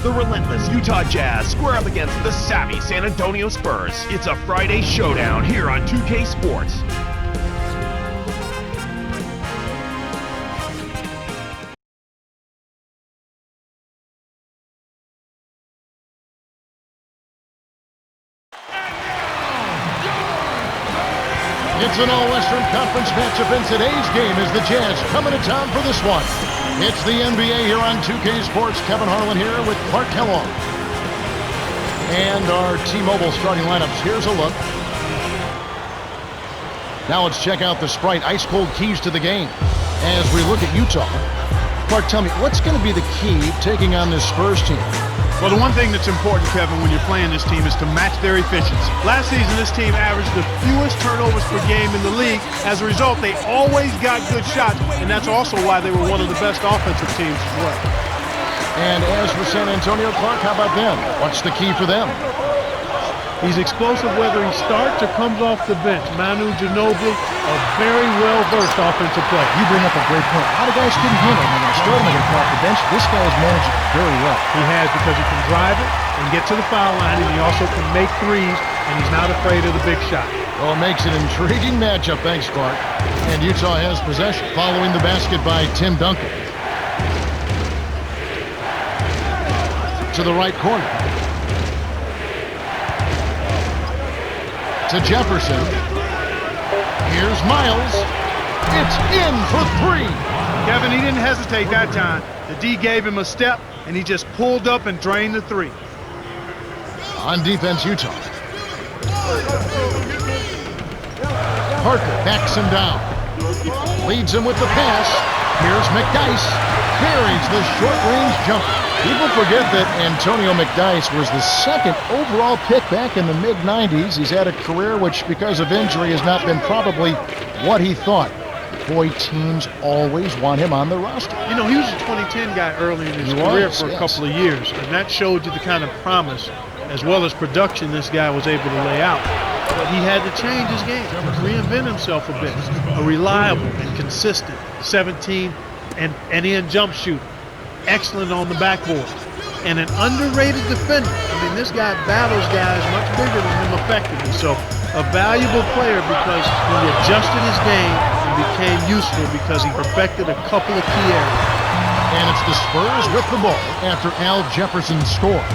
The relentless Utah Jazz square up against the savvy San Antonio Spurs. It's a Friday showdown here on 2K Sports. It's an All-Western Conference matchup, and today's game is the Jazz coming to town for this one. It's the NBA here on 2K Sports. Kevin Harlan here with Clark Kellogg. And our T-Mobile starting lineups. Here's a look. Now let's check out the Sprite ice-cold keys to the game as we look at Utah. Clark, tell me, what's going to be the key taking on this Spurs team? Well, the one thing that's important, Kevin, when you're playing this team is to match their efficiency. Last season, this team averaged the fewest turnovers per game in the league. As a result, they always got good shots, and that's also why they were one of the best offensive teams as well. And as for San Antonio, Clark, how about them? What's the key for them? He's explosive whether he starts or comes off the bench. Manu Ginobili, a very well-versed offensive player. You bring up a great point. A lot of guys couldn't handle him. When they started him off the bench, this guy has managed it very well. He has, because he can drive it and get to the foul line, and he also can make threes, and he's not afraid of the big shot. Well, it makes an intriguing matchup. Thanks, Clark. And Utah has possession following the basket by Tim Duncan. To the right corner. To Jefferson. Here's Miles. It's in for three. Kevin, he didn't hesitate that time. The D gave him a step, and he just pulled up and drained the three. On defense, Utah. Parker backs him down. Leads him with the pass. Here's McDyess. Buries the short-range jumper. People forget that Antonio McDyess was the second overall pick back in the mid-90s. He's had a career which, because of injury, has not been probably what he thought. Boy, teams always want him on the roster. You know, he was a 2010 guy early in his career for a couple of years, and that showed you the kind of promise as well as production this guy was able to lay out. But he had to change his game, reinvent himself a bit. A reliable and consistent 17 and in jump shooter. Excellent on the backboard. And an underrated defender. I mean, this guy battles guys much bigger than him effectively. So a valuable player because he adjusted his game and became useful because he perfected a couple of key areas. And it's the Spurs with the ball after Al Jefferson scored.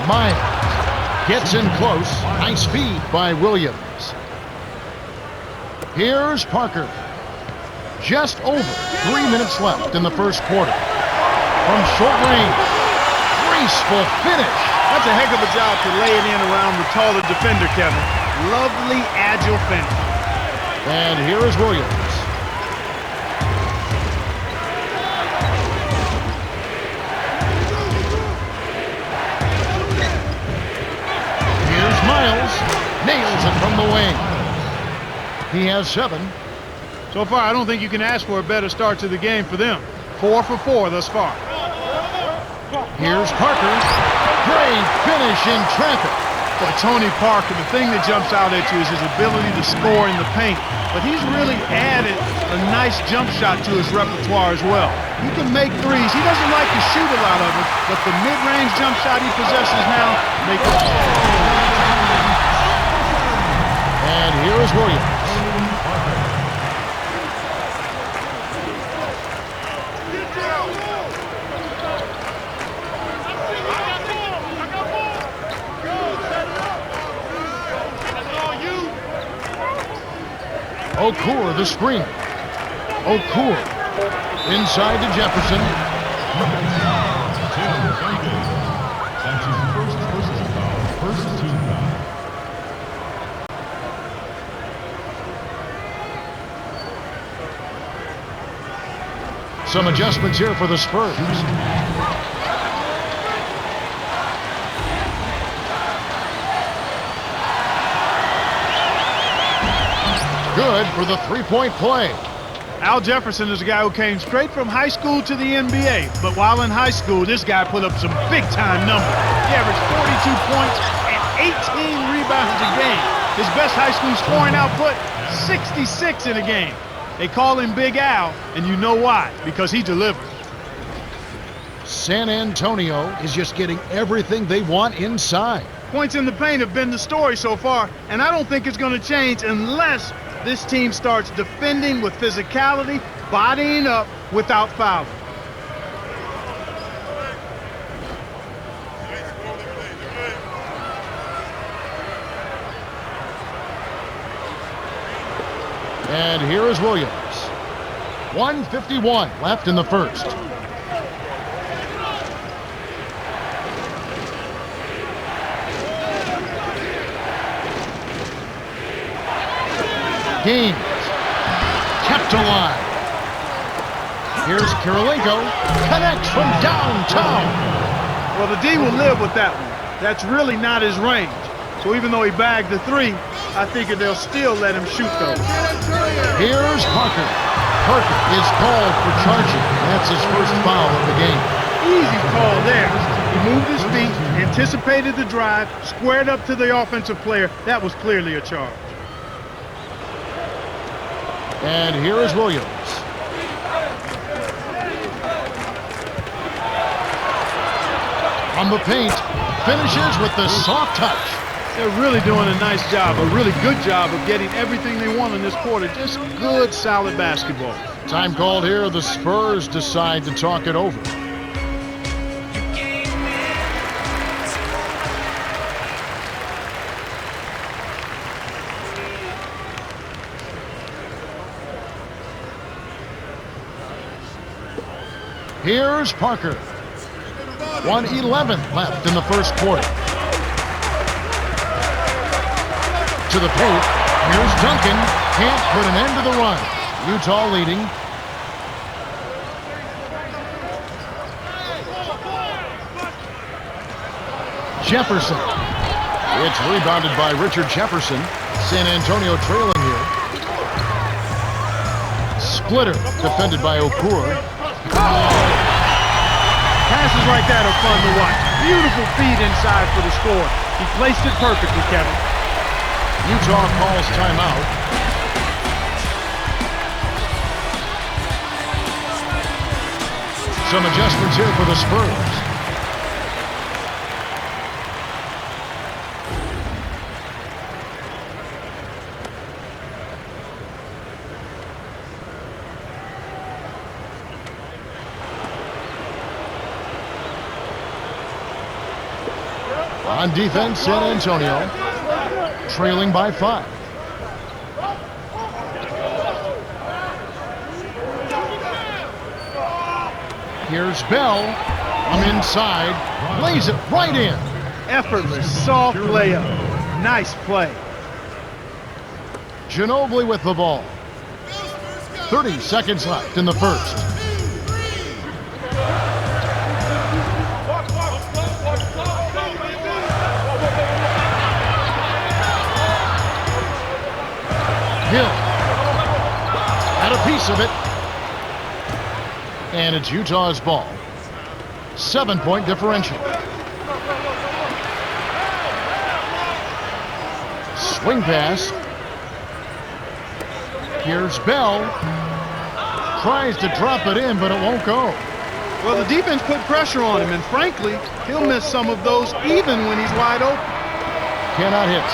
Miles gets in close. Nice feed by Williams. Here's Parker. Just over 3 minutes left in the first quarter. From short range. Graceful finish. That's a heck of a job to lay it in around the taller defender, Kevin. Lovely, agile finish. And here is Williams. Here's Miles. Nails it from the wing. He has 7. So far, I don't think you can ask for a better start to the game for them. 4 for 4 thus far. Here's Parker. Great finish in traffic. But Tony Parker, the thing that jumps out at you is his ability to score in the paint. But he's really added a nice jump shot to his repertoire as well. He can make threes. He doesn't like to shoot a lot of them, but the mid-range jump shot he possesses now makes it. And here is Williams. Okur, the screen. Okur inside to Jefferson. Some adjustments here for the Spurs. Good for the three-point play. Al Jefferson is a guy who came straight from high school to the NBA. But while in high school, this guy put up some big-time numbers. He averaged 42 points and 18 rebounds a game. His best high school scoring output, 66 in a game. They call him Big Al, and you know why, because he delivered. San Antonio is just getting everything they want inside. Points in the paint have been the story so far, and I don't think it's going to change unless this team starts defending with physicality, bodying up without fouling. And here is Williams. 1:51 left in the first. Gaines kept alive. Here's Kirilenko, connects from downtown. Well, the D will live with that one. That's really not his range. So even though he bagged the three, I think they'll still let him shoot those. Here's Parker. Parker is called for charging. That's his first foul of the game. Easy call there. He moved his feet, anticipated the drive, squared up to the offensive player. That was clearly a charge. And here is Williams. From the paint, finishes with the soft touch. They're really doing a nice job, a really good job of getting everything they want in this quarter. Just good, solid basketball. Time called here. The Spurs decide to talk it over. Here's Parker. 1:11 left in the first quarter. To the paint. Here's Duncan. Can't put an end to the run. Utah leading. Jefferson. It's rebounded by Richard Jefferson. San Antonio trailing here. Splitter defended by Okur. Passes like that are fun to watch. Beautiful feed inside for the score. He placed it perfectly, Kevin. Utah calls timeout. Some adjustments here for the Spurs. On defense, San Antonio trailing by 5. Here's Bell. I'm inside. Lays it right in. Effortless, soft layup. Nice play. Ginobili with the ball. 30 seconds left in the first. Hill had a piece of it, and it's Utah's ball. 7-point differential. Swing pass. Here's Bell. Tries to drop it in, but it won't go. Well, the defense put pressure on him, and frankly, he'll miss some of those even when he's wide open. Cannot hit.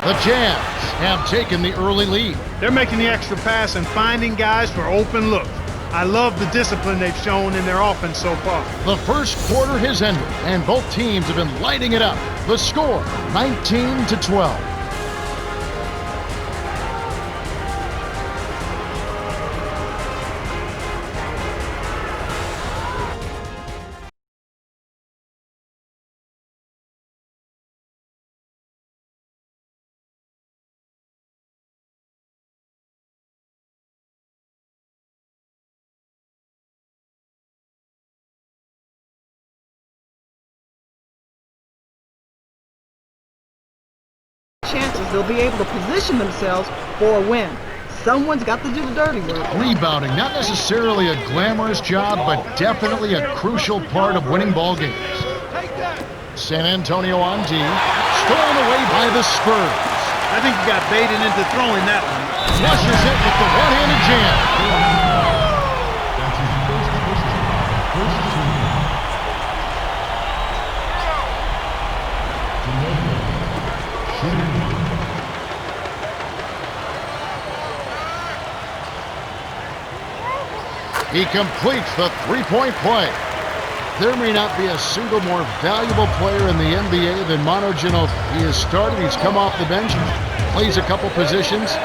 The Jazz have taken the early lead. They're making the extra pass and finding guys for open looks. I love the discipline they've shown in their offense so far. The first quarter has ended, and both teams have been lighting it up. The score, 19-12. Chances they'll be able to position themselves for a win. Someone's got to do the dirty work. Rebounding, not necessarily a glamorous job, but definitely a crucial part of winning ball games. San Antonio on D, stolen away by the Spurs. I think he got baited into throwing that one. Flushes it with the one-handed jam. He completes the three-point play. There may not be a single more valuable player in the NBA than Manu Ginobili. He has started, he's come off the bench, plays a couple positions.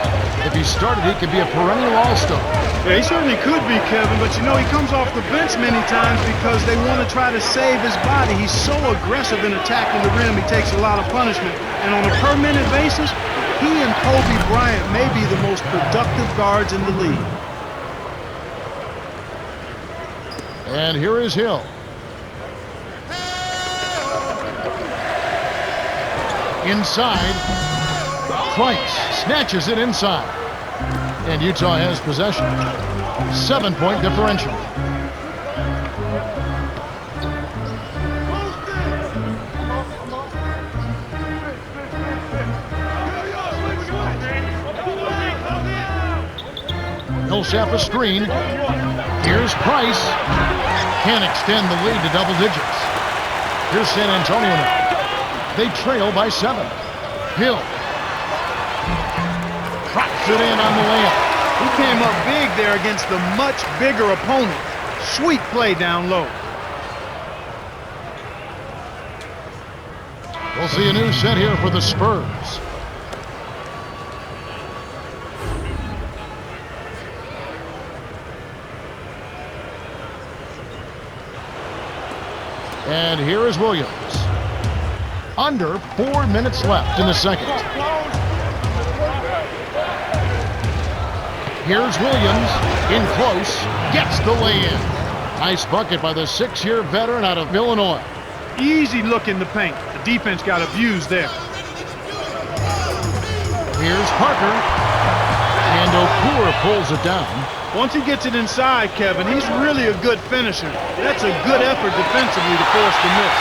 If he started, he could be a perennial all-star. Yeah, he certainly could be, Kevin, but you know, he comes off the bench many times because they want to try to save his body. He's so aggressive in attacking the rim, he takes a lot of punishment. And on a per-minute basis, he and Kobe Bryant may be the most productive guards in the league. And here is Hill. Inside, Price snatches it inside. And Utah has possession. 7-point differential. Millsap a screen. Here's Price. Can't extend the lead to double digits. Here's San Antonio now. They trail by 7. Hill. Drops it in on the layup. He came up big there against the much bigger opponent. Sweet play down low. We'll see a new set here for the Spurs. And here is Williams. Under 4 minutes left in the second. Here's Williams. In close. Gets the lay-in. Nice bucket by the 6-year veteran out of Illinois. Easy look in the paint. The defense got abused there. Here's Parker. And Okura pulls it down. Once he gets it inside, Kevin, he's really a good finisher. That's a good effort defensively to force the miss.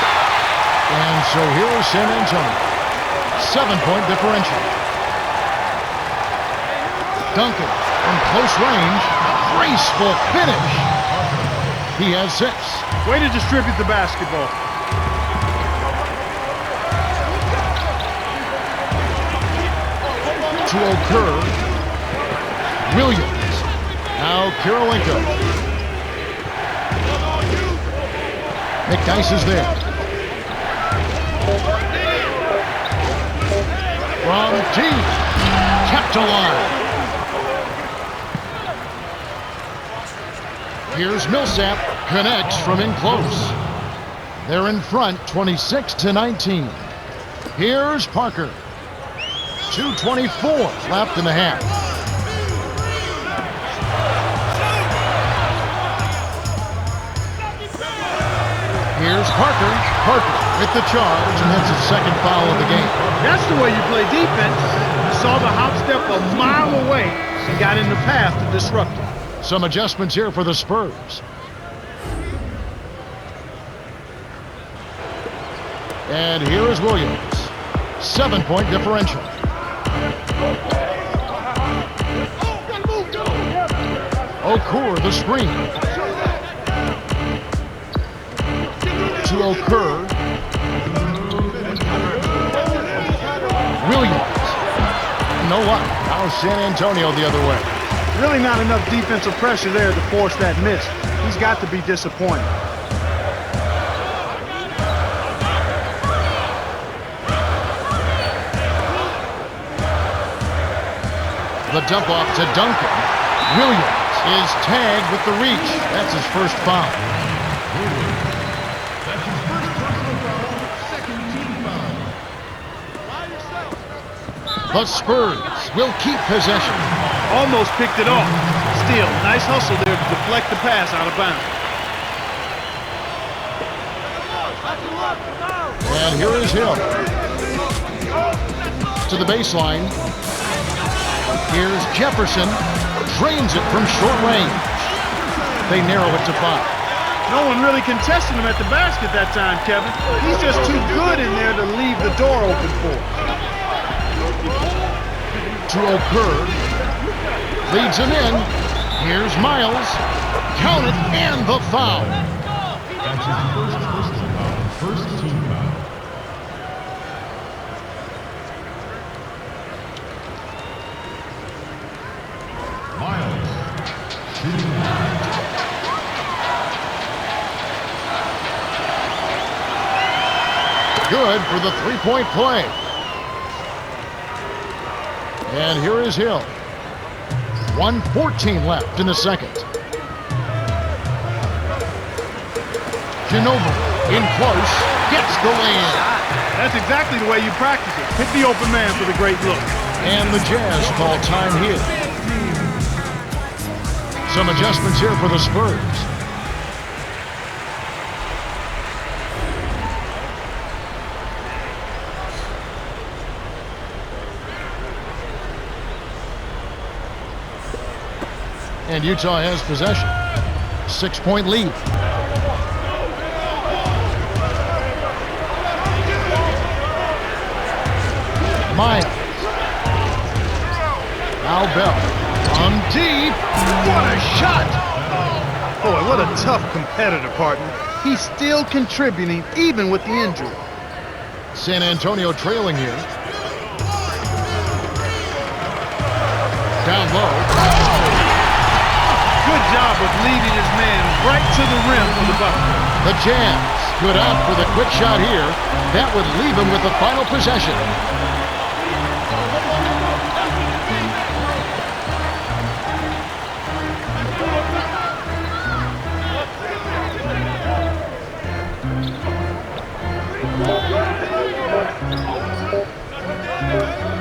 And so here is San Antonio. 7-point differential. Duncan from close range. Graceful finish. He has 6. Way to distribute the basketball. To Okur. Williams. Now Kirilenko. McDyess is there. From deep. Kept alive. Here's Millsap. Connects from in close. They're in front 26-19. Here's Parker. 2:24 left in the half. Here's Parker. Parker with the charge, and that's his second foul of the game. That's the way you play defense. You saw the hop step a mile away and got in the path to disrupt it. Some adjustments here for the Spurs. And here is Williams. 7-point differential. Okur the screen. To Okur. Williams. You know what? Now San Antonio the other way. Really not enough defensive pressure there to force that miss. He's got to be disappointed. The dump off to Duncan. Williams is tagged with the reach. That's his first foul. The Spurs will keep possession. Almost picked it off. Still, nice hustle there to deflect the pass out of bounds. And here is Hill. To the baseline. Here's Jefferson. Drains it from short range. They narrow it to 5. No one really contested him at the basket that time, Kevin. He's just too good in there to leave the door open for. To Okur. Leads him in. Here's Miles. Count it, and the foul. That's his first personal foul, first team foul. Miles shooting. Good for the three-point play. And here is Hill. 1:14 left in the second. Ginobili in close, gets the lay-in. That's exactly the way you practice it. Hit the open man for the great look. And the Jazz call time here. Some adjustments here for the Spurs. And Utah has possession. 6-point lead. Miles. Now Bell. On deep. What a shot! Boy, what a tough competitor, partner. He's still contributing even with the injury. San Antonio trailing here. Down low. Good job of leading his man right to the rim for the bucket. The Jazz good out for the quick shot here. That would leave him with the final possession.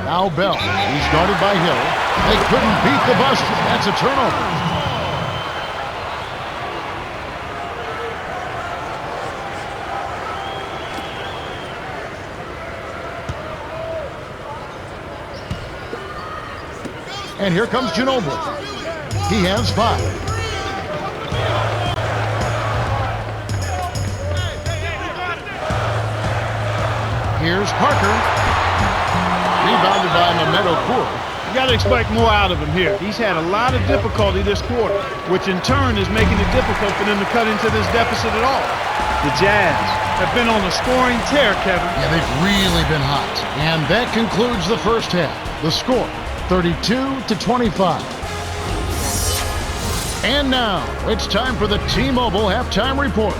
Now Bell. He's guarded by Hill. They couldn't beat the buzzer. That's a turnover. And here comes Ginobili. He has 5. Here's Parker. Rebounded by Mamedo Kour. You got to expect more out of him here. He's had a lot of difficulty this quarter, which in turn is making it difficult for them to cut into this deficit at all. The Jazz have been on a scoring tear, Kevin. Yeah, they've really been hot. And that concludes the first half. The score, 32-25. And now, it's time for the T-Mobile halftime report.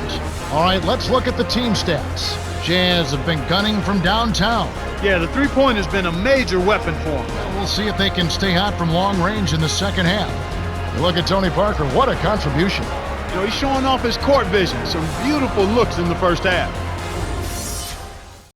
All right, let's look at the team stats. Jazz have been gunning from downtown. Yeah, the three-point has been a major weapon for them. We'll see if they can stay hot from long range in the second half. You look at Tony Parker, what a contribution. You know, he's showing off his court vision. Some beautiful looks in the first half.